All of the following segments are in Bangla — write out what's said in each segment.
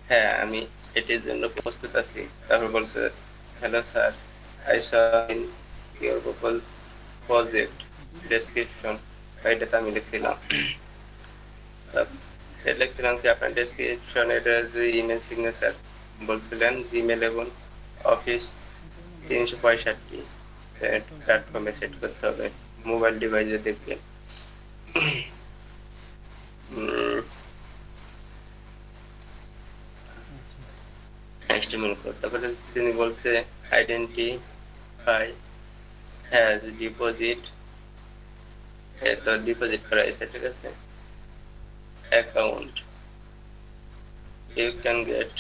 হ্যাঁ, আমি এটির জন্য প্রস্তুত আছি। তারপর বলছে, hello sir, I saw in your Google project description. এটাতে আমি লিখছিলাম, লিখছিলাম কি আপনার ডেসক্রিপশন, এটা যে ইমেল সিগনেচার বলছিলেন জিমেল এবং অফিস 365 প্ল্যাটফর্মে সেট করতে হবে, মোবাইল ডিভাইসে দেখবেন। আচ্ছা HTML কোড। তারপরে তিনি বলছে আইডেন্টিফাই হ্যাজ ডিপোজিট, তো ডিপোজিট করা হয়েছে, ঠিক আছে, account you can get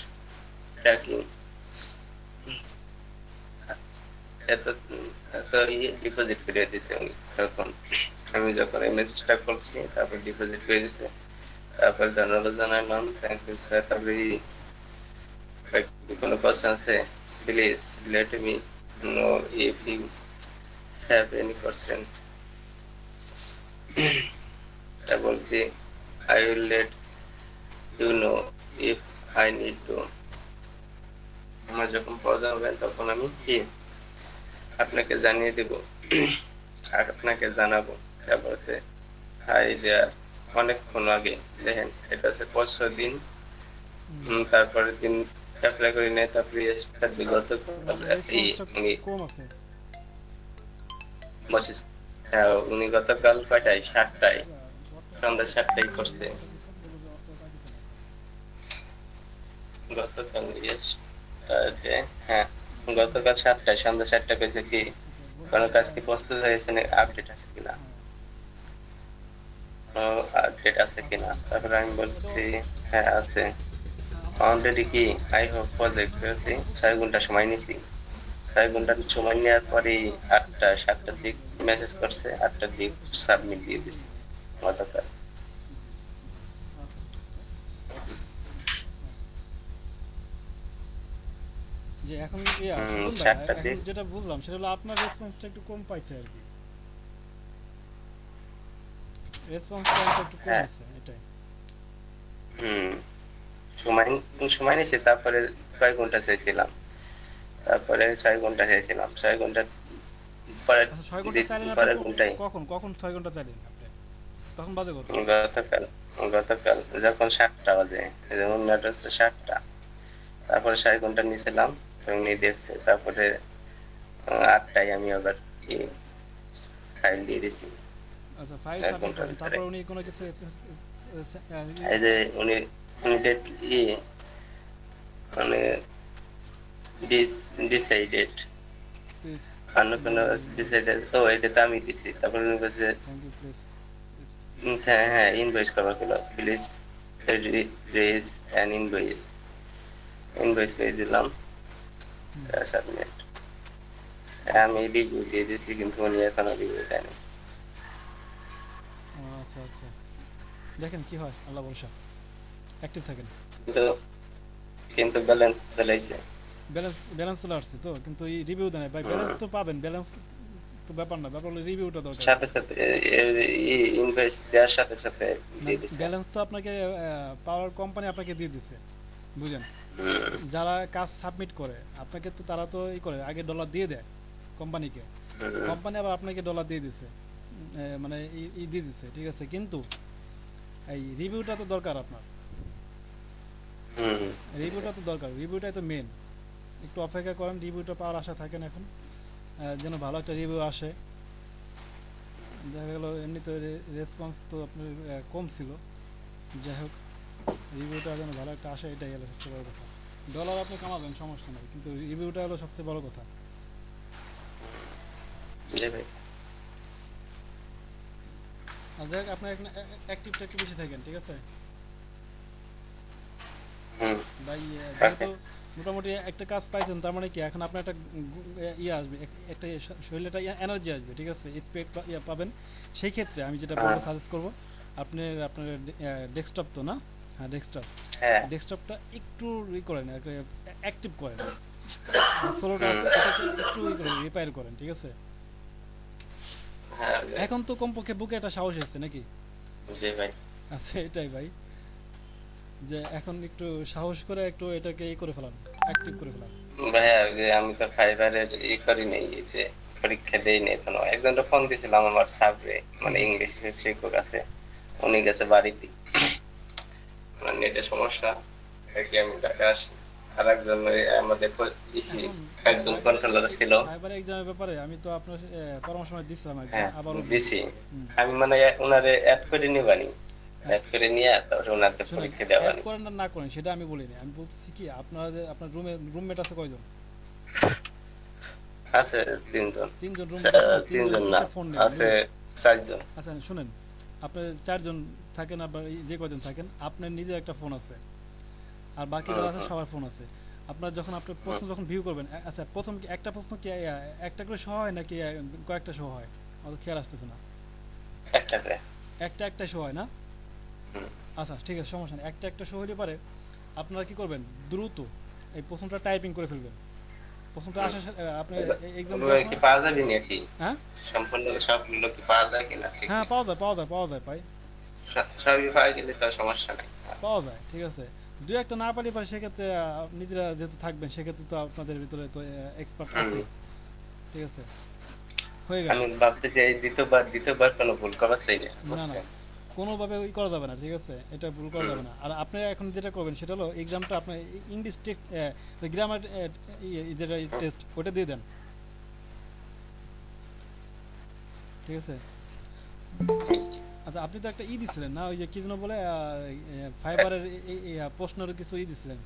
tracking, এত এত ডিপোজিট করে দিছে উনি। তখন আমি যখন এই মেসেজটা করছি, তারপর ডিপোজিট করে দিছে। তারপর ধন্যবাদ জানালাম, থ্যাংক ইউ স্যার। তারপরে কোনো কোশ্চেন আছে, please let me know if you have any question. তা বলছি, I will let you know if I need to, আমার যখন প্রয়োজন হবে তখন আমি কি আপনাকে জানিয়ে দেব, আর আপনাকে জানাবো। তারপর হচ্ছে হাই দেয়ার, অনেকক্ষণ আগে, দেখেন এটা হচ্ছে পরশু দিন, তারপরের দিন অ্যাপ্লাই করি নাই, তারপরে স্টার্ট দিই তো গতকাল। আপনার এই রেসপন্সটা উনি কম আছে। বসে, হ্যাঁ উনি গতকাল কয়টায়, 7টায়, সন্ধ্যা 7টায় করছে। গতকাল yesterday, হ্যাঁ গতকাল 7টায়, সন্ধ্যা 7টায় কইছে কি কোনো কাজ কি প্রস্তুত হয়েছে না, আপডেট আছে কিনা, আপডেট আছে কিনা। তারপরে আমি বলছি হ্যাঁ আছে অলরেডি, কি আই হোপ প্রজেক্ট হয়েছে। 6 ঘন্টা সময় নিছি, 6 ঘন্টা সময় নেওয়ার পরে 8টা 7টার দিক মেসেজ করছে, 8টার দিক সাবমিট দিয়ে দিছি গতকাল। যে এখন শিমুল ভাই, 7টার এখন দিক। যেটা বুঝলাম সেটা হলো আপনার রেসপন্সটা একটু কম পাইছে আর কি, রেসপন্স টাইমটা একটু কম হ্যাঁ, আছে এটাই। হুম, সময় সময় নিছি। তারপরে কয়েক ঘন্টা চাইছিলাম, তারপরে 6 ঘন্টা চাইছিলাম, 6 ঘন্টা পরের আচ্ছা 6 ঘন্টা চাইলেন আপনি পরের ঘন্টায়। কখন কখন 6 ঘন্টা চাইলেন আপনি, তখন বাজে কত? গতকাল, গতকাল যখন 7টা বাজে, যেমন নেট হচ্ছে 7টা, তারপরে 6 ঘন্টা নিয়েছিলাম, তো উনি দেখছে। তারপরে 8টায় আমি আবার কি ফাইল দিয়ে দিছি আচ্ছা ফাইল এক সাবমিট ঘন্টার করছেন, ভিতরে। তারপর উনি কোনো কিছু এই যে উনি উনি ডেট মানে ডিস ডিসাইডেড, প্লিজ অন্য কোনো ডিসাইডেড, ও এটা তো আমি দিছি। তারপরে উনি বলছে থ্যাংক ইউ প্লিজ। হ্যাঁ হ্যাঁ ইনভয়েস করবার হলো, please raise an invoice, invoice করে দিলাম, সাবমিট। আমি রিভিউ দিয়ে দিছি, কিন্তু উনি এখনো রিভিউ দেয়নি। আচ্ছা আচ্ছা, দেখেন কি হয়, আল্লাহ ভরসা, অ্যাক্টিভ থাকেন। কিন্তু কিন্তু ব্যালেন্স চালাইছে ব্যালেন্স ব্যালেন্স চলে আসছে তো, কিন্তু এই রিভিউ দেন ভাই, ব্যালেন্স তো পাবেন, ব্যালেন্স তো ব্যাপার না, ব্যাপার হলো রিভিউটা দরকার সাথে আপনার। সাথে ইনভয়েস দেওয়ার সাথে সাথে না দিয়ে দিছে। ব্যালেন্স তো আপনাকে পাওয়ার কোম্পানি আপনাকে দিয়ে দিচ্ছে, বুঝেন, হুম, যারা কাজ সাবমিট করে আপনাকে তো তারা তো করে আগে ডলার দিয়ে দেয় কোম্পানিকে, হুম, কোম্পানি আবার আপনাকে ডলার দিয়ে দিচ্ছে, মানে দিয়ে দিচ্ছে, ঠিক আছে, কিন্তু এই রিভিউটা তো দরকার আপনার, হুম, রিভিউটা তো দরকার, রিভিউটাই তো মেন। একটু অপেক্ষা করেন, রিভিউটা পাওয়ার আশা থাকেন এখন, যেন ভালো একটা রিভিউ আসে। দেখা গেল এমনিতে রেসপন্স তো আপনার কম ছিল, যাই হোক রিভিউটা যেন ভালো একটা আসে, এটাই হলো সবচেয়ে বড় কথা। ডলার আপনি কামাবেন সমস্যা নেই, কিন্তু রিভিউটা হলো সবচেয়ে বড় কথা। জি ভাই। আর যাই হোক আপনার এখানে অ্যাক্টিভটা একটু বেশি থাকেন, ঠিক আছে হুম, ভাই, ওকে। যেহেতু মোটামুটি একটা কাজ পাইছেন, তার মানে কি এখন আপনার একটা ইয়ে আসবে, একটা শরীরে একটা এনার্জি আসবে, ঠিক আছে, স্পিড পাবেন। সেই ক্ষেত্রে আমি যেটা বলবো, হ্যাঁ, সাজেস্ট করবো, আপনার আপনার ডেস্কটপ তো না, হ্যাঁ ডেস্কটপ, হ্যাঁ, ডেস্কটপটা একটু করেন, অ্যাক্টিভ করেন, যে সোলোটা হুম, আছে এটাকে একটু করেন, রিপেয়ার করেন, ঠিক আছে। হ্যাঁ, এখন তো কমপক্ষে বুকে একটা সাহস এসেছে নাকি? জি ভাই। আচ্ছা এটাই ভাই। যে এখন একটু সাহস করে একটু এটাকে করে ফেলান, অ্যাক্টিভ করে ফেলান। ভাইয়া ওই যে আমি তো ফাইবারের করি নাই, এই যে পরীক্ষা দেই নাই এখনো। একজনটা ফোন দিছিলাম আমার সাবরে, মানে হুম। ইংলিশ শিক্ষক আছে, উনি গেছে বাড়িতে, ওনার নেটের সমস্যা, দেখি আমি ঢাকা আসি। আর একজন ওই আমাদের ইসি এখন একজন কন্ট্রোলার ছিল। ফাইবার এক্সামের ব্যাপারে আমি তো আপনার পরামর্শ দিচ্ছিলাম একবার, হ্যাঁ, আবারও দিই। দিছি। হুম। আমি মানে ওনারে অ্যাড করে নিবানি, হ্যাঁ, অ্যাড করে নিয়ে তারপর ওনাকে শুনেন, পরীক্ষা অ্যাড দেওয়ানি। করেন আর না করেন সেটা আমি বলিনি, আমি বলতেছি কি আপনার রুমমেট আছে কয়জন? আছে তিনজন। তিনজন রুমমেট আছে না, তিনজন তিনজনের না, একটা ফোন নেবেন আছে বুঝলেন? চারজন। আচ্ছা শুনেন, আপনার চারজন থাকেন, আবার যে কয়জন থাকেন আপনার নিজের একটা ফোন আছে, আর বাকি হুম যারা আছে হুম সবার ফোন আছে। আপনার যখন আপনার হুম। প্রশ্ন যখন ভিউ করবেন, আচ্ছা প্রথম কি একটা প্রশ্ন কি একটা করে শো হয় নাকি কয়েকটা শো হয়? অত খেয়াল আসতেছে না। একটা করে। একটা শো হয় না? হুম আচ্ছা ঠিক আছে, সমস্যা নেই, একটা শো হলে পারে আপনারা কি করবেন, দ্রুত এই প্রশ্নটা টাইপিং করে ফেলবেন। প্রশ্নটা হুম। আসার আপনি এক্সাম ওগুলো দেওয়ার কি সময়। পাওয়া যাবে নাকি? হ্যাঁ, সম্পূর্ণ সবগুলো কি পাওয়া যায় কিনা ঠিক হ্যাঁ, নেই। পাওয়া যায় পাই, সবই পাওয়া গেলে তো সমস্যা নাই। পাওয়া যায়, ঠিক আছে। দু একটা না পারি পারে সেক্ষেত্রে নিজেরা যেহেতু থাকবেন সেক্ষেত্রে তো আপনাদের ভিতরে তো এক্সপার্ট হুম। আছে, ঠিক আছে, হয়ে গেল। আমি ভাবতে চাই দ্বিতীয়বার কোনো ভুল করা চাই না, না না, বুঝছেন? কোনোভাবে ওই করা যাবে না, ঠিক আছে, এটা ভুল করা হুম। যাবে না। আর আপনি এখন যেটা করবেন সেটা হলো এক্সামটা আপনার ইংলিশ টেক্সট, গ্রামার, যেটা হুম। টেস্ট ওটা দিয়ে দেন, ঠিক আছে। আচ্ছা আপনি তো একটা দিছিলেন না, ওই যে কি যেন বলে, ফাইবারের প্রশ্নের কিছু দিছিলেন,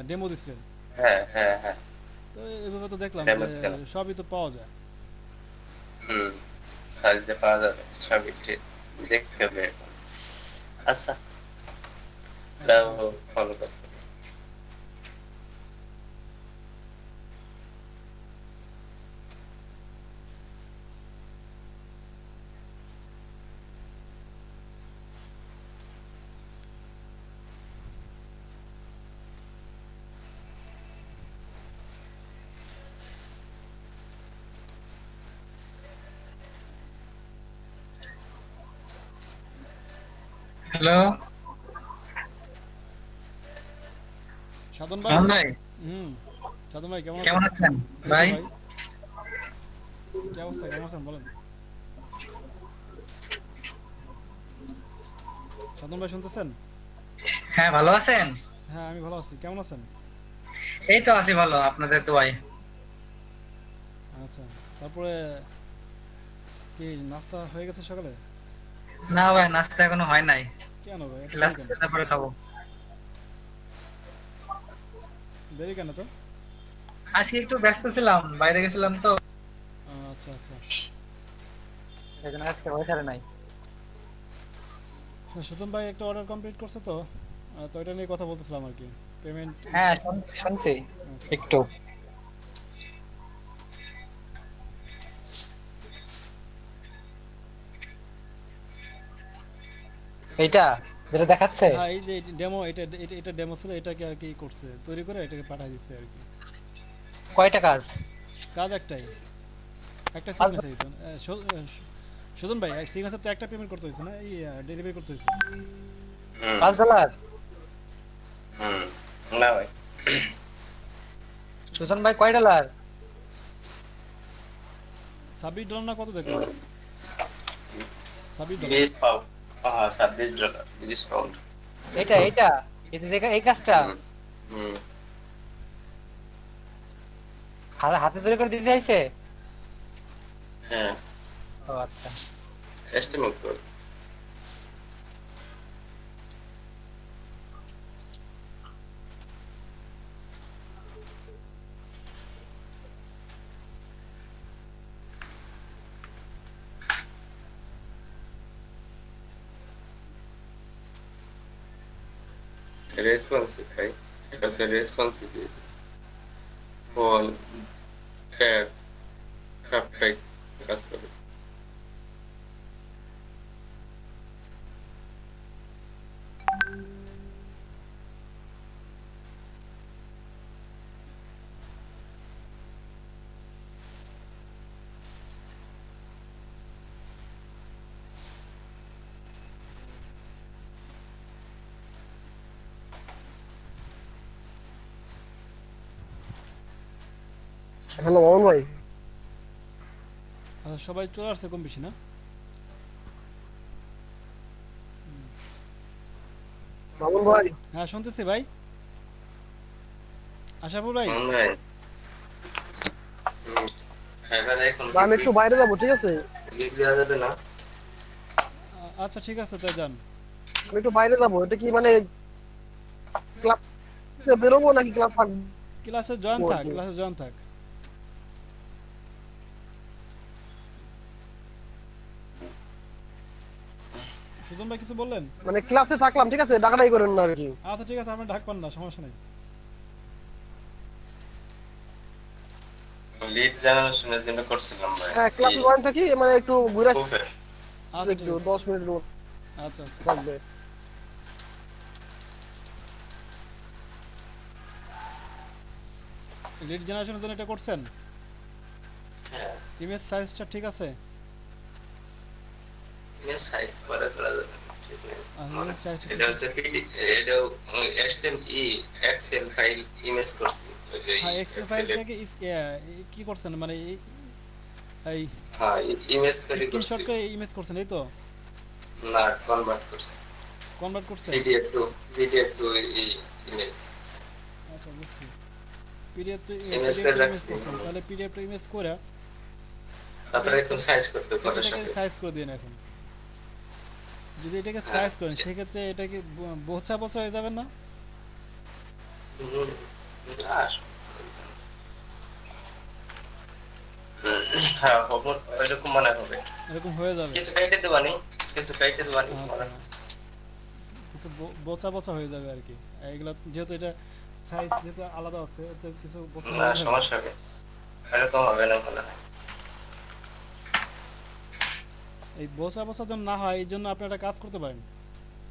ডেমো দিছিলেন। হ্যাঁ হ্যাঁ হ্যাঁ। তো এভাবে তো দেখলাম যে ডেমো কেন? সবই তো পাওয়া যায়। হুম। সারিতে পাওয়া যাবে সবই ঠিক, দেখতে হবে এখন। আচ্ছা, আচ্ছা এটাও ঠিক আছে। ফলো করতে হবে। হ্যালো, সাধন ভাই। রাহুল ভাই, হুম। সাধন ভাই কেমন কেমন আছেন? আছেন এই তো ভাই? ভাই, কি অবস্থা, কেমন আছেন বলেন? সাধন ভাই শুনতেছেন? হ্যাঁ, ভালো আছেন? হ্যাঁ আমি ভালো আছি, কেমন আছেন? এই তো আছি ভালো, আপনাদের দোয়ায়। আচ্ছা, তারপরে কি নাস্তা হয়ে গেছে সকালে? না ভাই, নাস্তা এখনো হয় নাই। কেন ভাই এত দেরি ক্লাস কেন? করে তারপরে খাবো। দেরি কেন তো? আজকে একটু ব্যস্ত ছিলাম, বাইরে গেছিলাম তো, আচ্ছা আচ্ছা। এই জন্য আজকে হয়ে থাকে নাই। সুতন ভাই একটা অর্ডার কমপ্লিট করছে তো, তো এটা নিয়ে কথা বলতেছিলাম আর কি, পেমেন্ট। হ্যাঁ, শুনছি আচ্ছা। একটু। এইটা যেটা দেখাচ্ছে, হ্যাঁ এই যে ডেমো, এটা ডেমো ছিল, এটাকে আর কি করছে, তৈরি করে এটাকে পাঠিয়ে দিচ্ছে আর কি। কয়টা কাজ? কাজ একটাই, একটা কাজ সিগনেচার দিত। সুজন ভাই সিগনেচার তো একটা পেমেন্ট করতে হয়েছে না, এই ডেলিভারি করতে হয়েছে। হুম $5। হুম। না ভাই, সুজন ভাই, $কয়? $26 না কত দেখলাম, $26। 20 পাউন্ড। হ্যাঁ, $26, 20 পাউন্ড। এইটা এই যে এই কাজটা হুম হুম। হাতে তৈরি করে দিতে চাইছে। হ্যাঁ, ও আচ্ছা। এস্টিমেট কর। রেসপন্সিভ ভাই, এটা হচ্ছে রেসপন্সিভ ফোন, ট্যাব, সবটাই কাজ করে। হ্যালো মামুন ভাই। আচ্ছা, সবাই চলে আসছে কম বেশি না? মামুন ভাই, হ্যাঁ, শুনতেছি ভাই। আশাফুল ভাই। ভাই এবারে এখন ভাই কি আমি একটু বাইরে যাবো, ঠিক আছে? লিভ দেওয়া যাবে না? আচ্ছা, ঠিক আছে, তাই যান। আমি একটু বাইরে যাবো, এটা কি মানে ক্লাব বেরোবো নাকি ক্লাব থাকবো ক্লাসে জয়েন আর থাক, কি? ক্লাসে জয়েন থাক। সুজন ভাই কিছু বললেন? মানে ক্লাসে থাকলাম, ঠিক আছে, ডাকাডাকি করেন না আর কি। আচ্ছা, ঠিক আছে, আপনি ডাকবেন না, সমস্যা নেই। লিড জেনারেশনের জন্য করছিলাম ভাই। হ্যাঁ, এই ক্লাসে জয়েন থাকি, মানে একটু ঘুরে আসি, প্রুফের আচ্ছা, ঠিক একটু আছে। 10 মিনিটের মতো আচ্ছা, আচ্ছা। থাকবে। লিড জেনারেশনের জন্য এটা করছেন? হ্যাঁ ইমেজ সাইজটা ঠিক আছে? ইমেজ সাইজ করে করা যাবে না, ঠিক নেই মনে ইমেজ সাইজটা এটা ঠিক আছে? হচ্ছে পিডি এটা এসটিএমই এক্সেল ফাইল ইমেজ করছি ওই যে হ্যাঁ, এক্সেল এক্সেল এর ফাইলটাকে কি করছেন, মানে এই হ্যাঁ ইমেজ তৈরি স্ক্রিনশট করছি করে ইমেজ করছেন, এই তো? না কনভার্ট করছি কনভার্ট করছেন? পিডিএফ টু ইমেজ আচ্ছা, বুঝছি। পিডিএফ তো ইমেজ পিডিএফ করে তো ইমেজ রাখছি করছেন, তাহলে পিডিএফ তো ইমেজ করে তারপরে এটাকে একটু সাইজ করতে হবে এটাকে ফটোশপে সাইজ করে দিন এখন। যদি এটাকে হ্যাঁ সাইজ করেন সেক্ষেত্রে এটাকে বোঝা বোঝা হয়ে যাবে না? হুম, না হ্যাঁ ওইরকম মনে হবে এরকম হয়ে যাবে? কিছু কাইটে দেবানি কিছু কাইটে দেবানি আচ্ছা, কিছু বোচা বোচা হয়ে যাবে আর কি। এগুলা যেহেতু এটা সাইজ যেহেতু আলাদা আছে, এতে কিছু বোচা না হয়ে যাবে। সমস্যা হবে এরকম হবে না মনে হয় এই বোচা বোচা যেন না হয়, এই জন্য আপনি একটা কাজ করতে পারেন।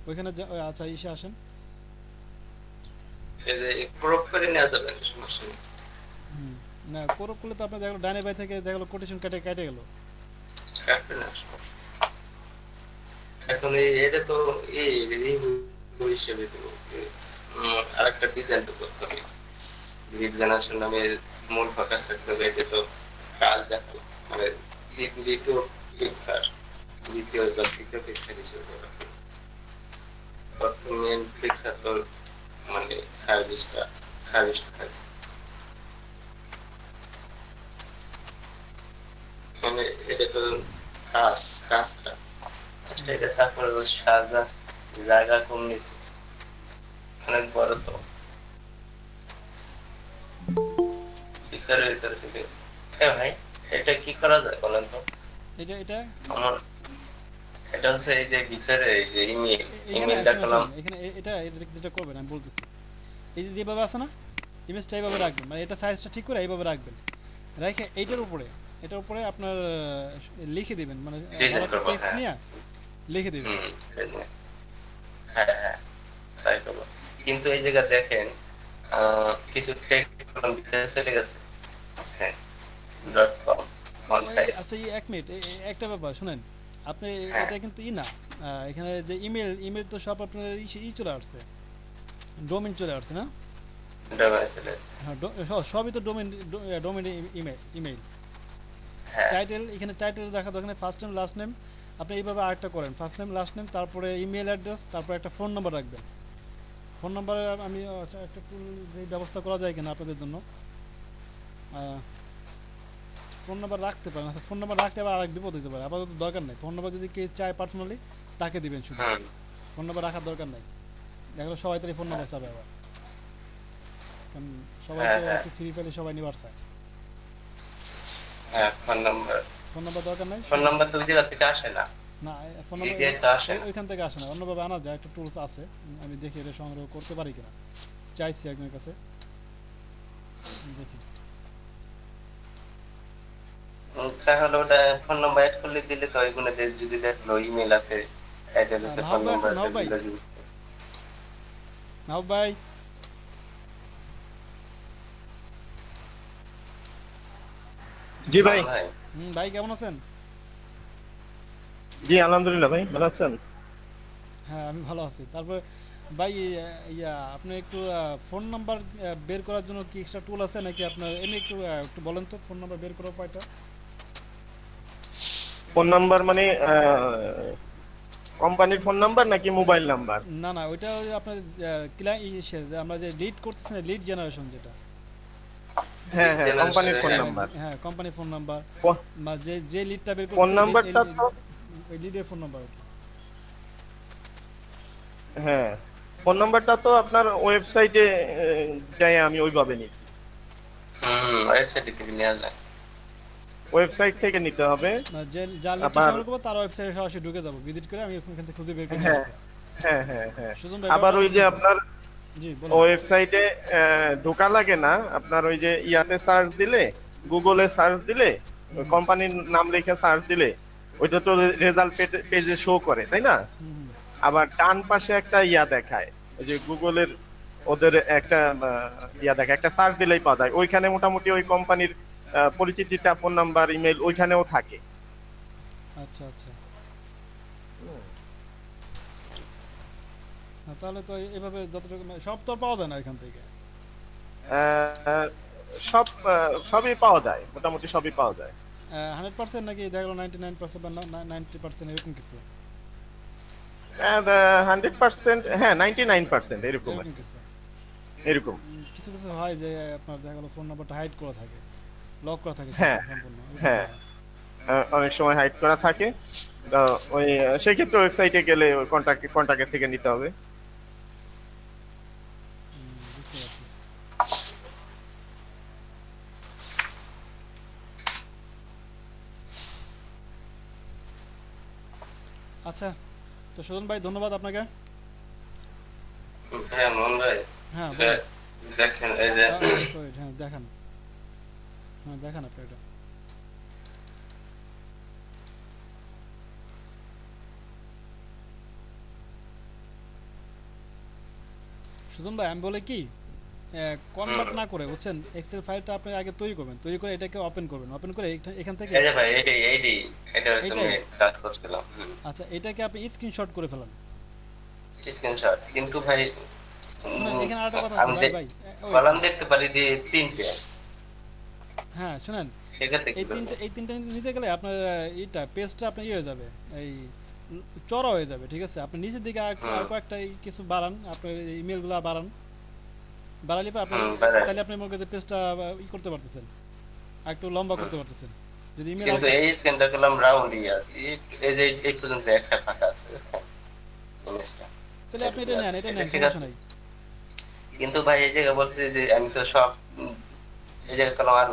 ওইখানে আচ্ছা, ইসে আসেন। এই যে ক্রপ করে নেওয়া যাবে না, সমস্যা নেই হুম। না, কোরক করলে তো আপনার দেখলো ডাইনে বাই থেকে দেখলো কোটেশন কেটে কেটে গেল। কাটবে না সমস্যা এখন এটা তো এই রিভিউ হিসেবে দেবো আরেকটা ডিজাইন তো করতে হবে লিড জেনারেশন নামে মূল ফোকাস থাকতে হবে এতে তো কাজ দেখো মানে দ্বিতীয় পিকচার দ্বিতীয় বা তৃতীয় পিকচার হিসেবে রাখো প্রথম মেন পিকচার তো মানে সার্ভিসটা থাকে মানে এটা তো কাজ কাজটা আচ্ছা এটা তারপরে ওই সাজা জায়গা কম নিছে অনেক বড় তো ভিতরে চলে গেছে ভাই এটা কি করা যায় বলেন তো এটা এটা আমার এটা হচ্ছে এই যে ভিতরে এই যে এখানে ইমেল দেখালাম শুনুন, এখানে এটা করবেন, আমি বলতেছি। এই যে যেভাবে আছে না, ইমেজটা এইভাবে রাখবেন, মানে এটা সাইজটা ঠিক করে এইভাবে রাখবেন। রেখে এটার উপরে আপনার লিখে দিবেন, মানে ডিজাইন ভালো একটা করবো টেক্সট হ্যাঁ নিয়ে লিখে দিবেন। এই যে, হ্যাঁ হ্যাঁ তাই করবো কিন্তু এই জায়গা দেখেন কিছু টেক্সট কলম ভিতরে চলে গেছে .com ফন্ট সাইজ আচ্ছা, এক মিনিট, একটা ব্যাপার শুনেন। আপনি হ্যাঁ এটা কিন্তু না, এখানে যে ইমেল তো সব আপনার চলে আসছে, ডোমেইন চলে আসছে না? ডোমেইন চলে গেছে হ্যাঁ, সবই তো ডোমেইন ইমেল। হ্যাঁ এখানে টাইটেল দেখা দরকার নেই, ফার্স্ট নেম লাস্ট নেম। আপনি এইভাবে আরেকটা করেন, ফার্স্ট নেম লাস্ট নেম, তারপরে ইমেল অ্যাড্রেস, তারপরে একটা ফোন নাম্বার রাখবেন। ফোন নাম্বারে আমি একটা টুল যে ব্যবস্থা করা যায় কিনা আপনাদের জন্য, ফোন নাম্বার রাখতে পারেন। আচ্ছা, ফোন নাম্বার রাখতে আবার আরেক বিপদ হতে পারে, আপাতত দরকার নেই। ফোন নাম্বার যদি কেউ চায় পার্সোনালি, তাকে দিবেন শুধু। হুম ফোন নাম্বার রাখার দরকার নাই। দেখো সবাই তার ফোন নাম্বার চাবে আবার, কারণ সবাই হ্যাঁ তো হ্যাঁ একটু ফ্রি পেলে সবাই নিবার চায়। হ্যাঁ ফোন নাম্বার ফোন নাম্বার দরকার নাই ফোন শুধু। নাম্বার তো ওই জায়গা থেকে আসে না না, ফোন নাম্বার ইডিএ তো আসে না ওইখান থেকে আসে না, অন্যভাবে আনা যায়, একটা টুলস আছে। আমি দেখি এটা সংগ্রহ করতে পারি কিনা, চাইছি একজনের কাছে, দেখি। তাহলে ওটা ফোন নাম্বার অ্যাড করলে দিলে তো ওইগুলো যদি দেখলো ইমেল আছে অ্যাড্রেস আছে ফোন নাও ভাই নাম্বার আছে, আছে নাও ভাই, দিলে যদি নাও ভাই। জি ভাই। ভাই ভাই কেমন আছেন? জি আলহামদুলিল্লাহ ভাই, ভালো আছেন? হ্যাঁ, আমি ভালো আছি। তারপরে ভাই ইয়া আপনি একটু ফোন নাম্বার বের করার জন্য কি এক্সট্রা টুল আছে নাকি আপনার এমনি একটু একটু বলেন তো ফোন নাম্বার বের করার উপায়টা। ফোন নাম্বার মানে কোম্পানির ফোন নাম্বার নাকি মোবাইল নাম্বার? না না ওইটা ওই আপনার ক্লায়েন্ট আমরা যে লিড করতেছি না লিড জেনারেশন যেটা। হ্যাঁ হ্যাঁ, Generation, কোম্পানির ফোন হ্যাঁ। নাম্বার। হ্যাঁ কোম্পানি ফোন নাম্বার ফো- বা যে যে লিডটা বের ফোন করতেছে নাম্বারটা তো ওই লিডের ফোন নাম্বার আর কি। হ্যাঁ, ফোন নাম্বারটা তো আপনার ওয়েবসাইটে যাই আমি ওইভাবে নিছি। ওয়েবসাইট থেকে নেওয়া যায়। ওয়েবসাইট থেকে নিতে হবে। যে যার লিডটা আবার সংগ্রহ করবো তার ওয়েবসাইটে সরাসরি ঢুকে যাবো ভিজিট করে আমি ওখান থেকে খুঁজে বের করে নিয়ে হ্যাঁ আসবো। হ্যাঁ হ্যাঁ হ্যাঁ, সুজন ভাই আবার ব্যাপারটা ওই যে বুঝছেন তো? আপনার জি বলুন। ওয়েবসাইটে ঢোকা লাগে না, আপনার ওই যে ইয়াতে সার্চ দিলে, গুগলে সার্চ দিলে, কোম্পানির নাম লিখে সার্চ দিলে ওইটা তো রেজাল্ট পেজে শো করে, তাই না? হুম হুম। আবার ডান পাশে একটা ইয়া দেখায়, ওই যে গুগলের ওদের একটা ইয়া দেখায়, একটা সার্চ দিলেই পাওয়া যায়। ওইখানে মোটামুটি ওই কোম্পানির পরিচিতিটা, ফোন নাম্বার, ইমেল ওইখানেও থাকে। আচ্ছা আচ্ছা। তাহলে তো এভাবে যতটুকু সব তো আর পাওয়া যায় না এখান থেকে। আহ, সবই পাওয়া যায়, মোটামুটি সবই পাওয়া যায়। 100% নাকি দেখা গেলো 99% বা 90% এরকম কিছু 100%, হ্যাঁ 99% এরকম এরকম আর কি, কিছু এরকম। কিছু কিছু হয় যে আপনার দেখা গেলো ফোন নাম্বারটা হাইড করা থাকে লক করা থাকে হ্যাঁ সম্পূর্ণ এরকম হ্যাঁ, হয়। অনেক সময় হাইড করা থাকে। তো ওই সেক্ষেত্রে ওয়েবসাইটে গেলে ওই কন্টাক্টের থেকে নিতে হবে। বুঝতে পারছি। আচ্ছা তো সুজন ভাই ধন্যবাদ আপনাকে। হ্যাঁ মোহন ভাই, হ্যাঁ এটা বলুন। দেখেন এই যে sorry, হ্যাঁ দেখান। হ্যাঁ দেখান আপনি এটা। সুজন ভাই আমি বলে কি কনভার্ট না করে বুঝছেন এক্সেল ফাইলটা আপনি আগে তৈরি করবেন, তৈরি করে এটাকে ওপেন করবেন, ওপেন করে এখান থেকে এই যে ভাই এই এটা হচ্ছে এটাই? আমি কাজ করছিলাম। আচ্ছা এটাকে আপনি স্ক্রিনশট করে ফেলান। স্ক্রিনশট, কিন্তু ভাই শুনেন এখানে আরেকটা কথা আমি আছে ভাই ভাই ওই কলাম দেখতে পারি যে তিনটে, হ্যাঁ শুনেন সেক্ষেত্রে কি করবো? এই তিনটা নিতে গেলে আপনার এইটা পেজটা আপনার ইয়ে হয়ে যাবে এই চড়া হয়ে যাবে, ঠিক আছে? আপনি নিচের দিকে আর কয়েকটা কিছু বাড়ান, আপনার ইমেলগুলো বাড়ান, বাড়ালে পর আপনি বাড়াই। তাহলে আপনি মনে করেন পেজটা করতে পারতেছেন আর একটু লম্বা করতে পারতেছেন। যদি ইমেল কিন্তু এই স্ক্রিনটা করলাম রাউন্ডই আছে, এই যে এই পর্যন্ত একটা ফাঁকা আছে জিনিসটা। তাহলে আপনি এটা নেন, এটা নেন, ঠিক সমস্যা আছে। নাই। কিন্তু ভাই এই জায়গায় বলছে যে আমি তো সব এই জায়গায় করলাম আর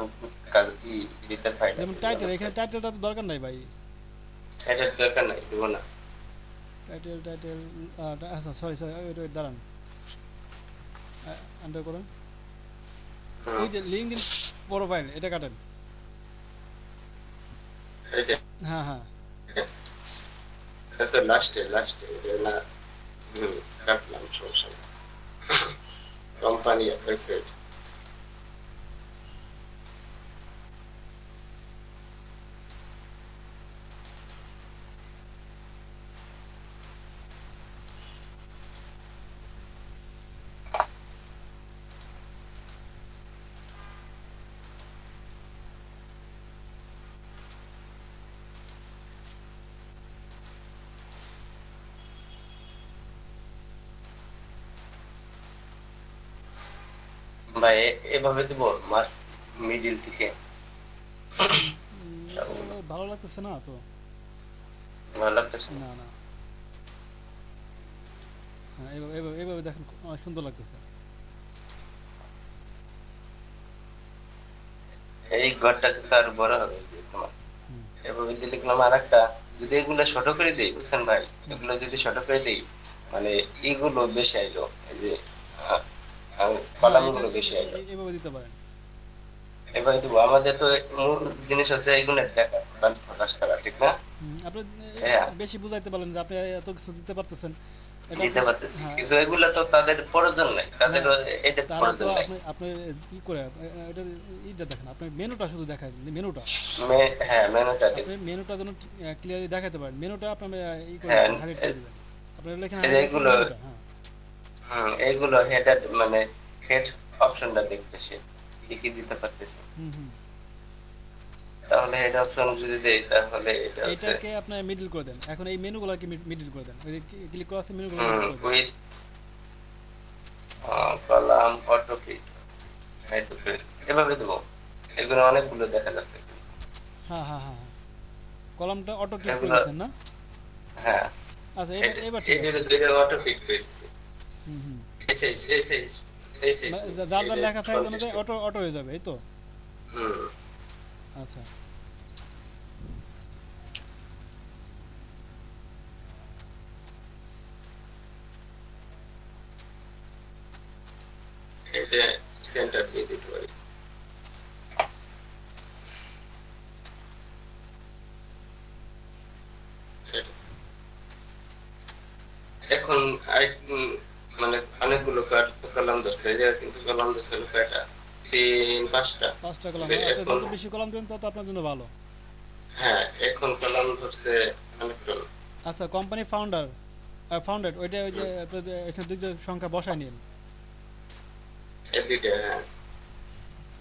কাজ কি ভিতর ফাইল যেমন আছে, টাইটেল, এখানে টাইটেলটা তো দরকার নাই ভাই। এটা দরকার নাই, দিব না। টাইটেল আচ্ছা সরি সরি ওই দাঁড়ান আন্ডার করুন। ওই যে লিঙ্কডইন প্রোফাইল এটা কাটেন। এটা হ্যাঁ হ্যাঁ এটা তো লাস্টে এটা না। কাটলাম সমস্যা নেই। কোম্পানি ওয়েবসাইট ভাই এভাবে দিব মাস মিডিল থেকে ভালো লাগতেছে না তো। ভালো লাগতেছে না। না না হ্যাঁ এভাবে এভাবে এভাবে দেখেন অনেক সুন্দর লাগতেছে। এই ঘরটা তো আর বড় হবে যে তোমার হুম। এভাবে দিলে লিখলাম আর একটা, যদি এগুলো ছোট করে দিই বুঝছেন ভাই, এগুলো যদি ছোট করে দিই মানে এগুলো বেশি আইলো, এই যে কলাম গুলো বেশি আইলো, এভাবে দিতে পারেন। এভাবে দিব। আমাদের তো মূল জিনিস হচ্ছে এগুলো দেখা বা প্রকাশ করা, ঠিক না? আপনি হ্যাঁ বেশি বুঝাইতে পারলেন যে আপনি এত কিছু দিতে পারতেছেন এটা দিতে আপনি- পারতেছি, হ্যাঁ কিন্তু এগুলো তো তাদের প্রয়োজন নাই, তাদের এটা তারা তো প্রয়োজন নাই। আপনি আপনি ই করে এটা ইটা দেখেন, আপনি মেনুটা শুধু দেখায় মেনুটা, হ্যাঁ মেনুটা দিব। আপনি মেনুটা যেন ক্লিয়ারলি দেখাতে পারেন। মেনুটা আপনি ই করে হ্যাঁ, হাইলাইট করে দিবেন, আপনি লেখেন এই যে এগুলো হ্যাঁ এগুলো হেডার মানে হেড অপশনটা দেখবে সে কি কি দিতে পারতেছে। হুম হুম তাহলে হেড অপশন যদি দেই তাহলে এটা আছে এইটাকে আপনার মিডল করে দেন। এখন এই মেনুগুলোকে মিডল করে দেন, ওই ক্লিক করা আছে মেনুগুলো মিডল করে দেন। With column auto fit hide fit এভাবে দেবো। এগুলো অনেকগুলো দেখা যাচ্ছে। হ্যাঁ হ্যাঁ হ্যাঁ হ্যাঁ, কলামটা অটো ক্লিক করে এগুলো দিয়েছেন না? হ্যাঁ আচ্ছা এবার এবার ঠিক আছে। এটিতে দুইটা অটো ফিট করেছি। হুম হুম এসএস এসএস এসএস যার যার লেখা থাকে অনুযায়ী অটো অটো হয়ে যাবে, এই তো। হুম আচ্ছা এটা সেন্টার দিয়ে দিতে পারি। এখন মানে অনেকগুলো কলাম ধরছে এই জায়গায়, কিন্তু কলাম ধরছে হলো কয়টা, 3-5টা। 5টা কলাম, আপনি এখন যত বেশি কলাম দেন তত আপনার জন্য ভালো। হ্যাঁ এখন কলাম ধরছে অনেকগুলো। আচ্ছা কোম্পানি ফাউন্ডেড ওইটা, ওই যে আপনাদের এখানে দুইটা সংখ্যা বসায় নিন। এই দুইটা হ্যাঁ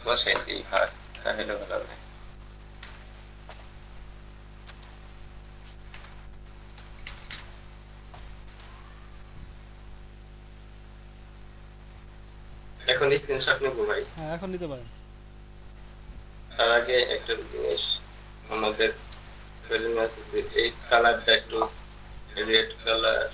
বসাই দিই, হয় তাহলে ভালো হবে। এখন স্ক্রিনশট নেবো ভাই। হ্যাঁ এখন নিতে পারেন। তার আগে একটা জিনিস আমাদের আছে যে এই কালারটা একটু রেড কালার।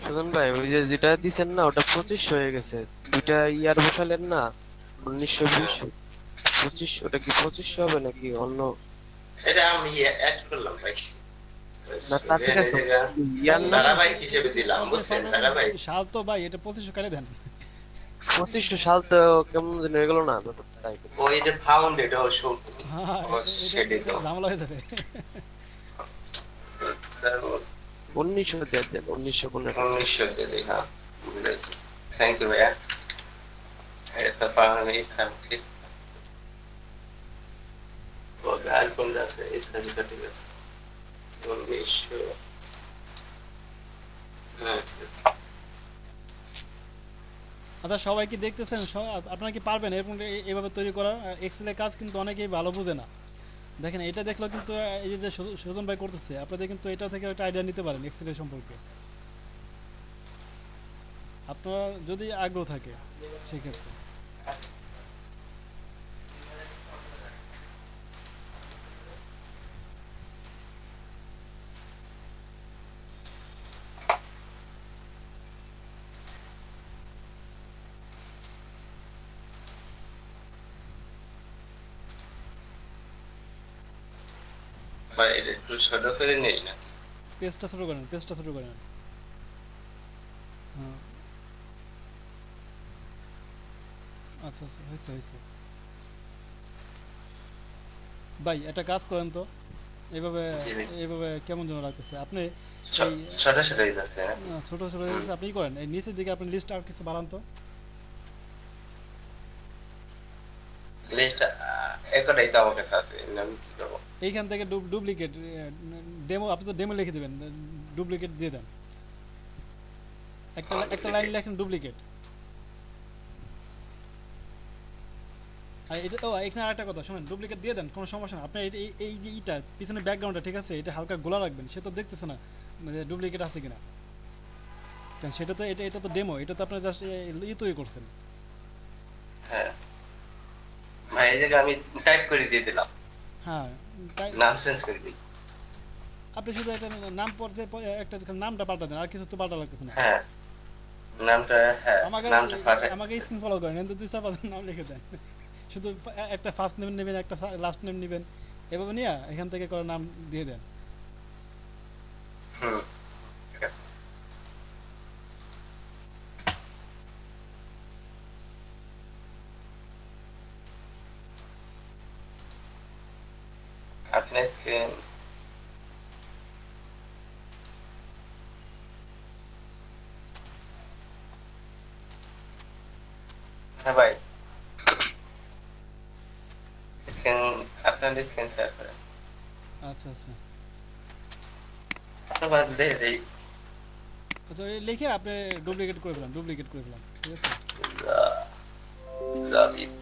সুজন ভাই ওই যে যেটা দিছেন না ওটা 25 হয়ে গেছে, দুইটা ইয়ার বসালেন না 1920 25, ওটা কি 25 হবে নাকি অন্য? এটা আমি অ্যাড করলাম ভাই, না তা ঠিক আছে, ইয়ার না ধারাবাহিক হিসেবে দিলাম, বুঝছেন? ধারাবাহিক সাল তো ভাই এটা 25 করে দেন। 25 সাল তো কেমন যেন হয়ে গেল না ব্যাপারটা, তাই তো। ওই যে ফাউন্ডেড ও শো হ্যাঁ ও শেডে তো ঝামেলা হয়ে যাবে। তারপর 1900 দিয়ে দেন, 1915। 1900 দিয়ে দিই। হ্যাঁ বুঝেছি, থ্যাংক ইউ ভাইয়া। এটা ফাউন্ড ইসলাম ও গাল কোন আছে ইসলাম ঠিক আছে 1900। হ্যাঁ আচ্ছা সবাই কি দেখতেছেন? আপনারা কি পারবেন এরকম এইভাবে তৈরি করা? এক্সেলের কাজ কিন্তু অনেকেই ভালো বুঝে না। দেখেন এটা দেখলেও কিন্তু এই যে সুজন ভাই করতেছে, আপনাদের কিন্তু এটা থেকে একটা আইডিয়া নিতে পারেন এক্সেলের সম্পর্কে, আপনার যদি আগ্রহ থাকে সেক্ষেত্রে। ভাই এটা একটু ছোট করে নেই না? পেজটা ছোট করেন, পেজটা ছোট করেন। হ্যাঁ আচ্ছা আচ্ছা হয়েছে হয়েছে। ভাই একটা কাজ করেন তো, এইভাবে এইভাবে কেমন যেন লাগতেছে আপনি এই ছোট ছোট হয়ে যাচ্ছে। ছোট ছোট হয়ে গেছে। আপনি কি করেন এই নিচের দিকে আপনি লিস্ট আর কিছু বাড়ান তো। লিস্ট একটাই তো আমার কাছে আছে, আমি কি করবো? এইখান থেকে ডুপ্লিকেট ডেমো, আপনি তো ডেমো লিখে দেবেন, ডুপ্লিকেট দিয়ে দেন। একটা একটা লাইন লেখেন ডুপ্লিকেট। আর এটা ও এখানে আরেকটা কথা শুনেন, ডুপ্লিকেট দিয়ে দেন কোনো সমস্যা না। আপনি এই এই যে ইটা পিছনে ব্যাকগ্রাউন্ডটা ঠিক আছে, এটা হালকা গোলা রাখবেন, সে তো দেখতেছে না যে ডুপ্লিকেট আছে কিনা। কারণ সেটা তো এটা এটা তো ডেমো, এটা তো আপনার জাস্ট তৈরি করছেন। হ্যাঁ ভাই এই জায়গায় আমি টাইপ করে দিয়ে দিলাম, হ্যাঁ তাই নাম চেঞ্জ করে দিই। আপনি শুধু একটা নাম পড়তে একটা নামটা পাল্টা দেন, আর কিছু তো পাল্টা লাগতেছে না। হ্যাঁ নামটা, হ্যাঁ আমাকে নামটা পাঠাই। আমাকে স্ক্রিন ফলো করেন, কিন্তু দুই চার পাঁচটা নাম লিখে দেন। শুধু একটা ফার্স্ট নেম নেবেন, একটা লাস্ট নেম নেবেন, এভাবে নিয়ে এখান থেকে করে নাম দিয়ে দেন। হুম ঠিক আছে। আপনি স্ক্রিন হ্যাঁ ভাই স্ক্রিন আপনি আপনার স্ক্রিন শেয়ার করেন আচ্ছা আচ্ছা আবার দেই আচ্ছা এই লিখে আপনি ডুপ্লিকেট করে ফেলাম ঠিক আছে রাবিত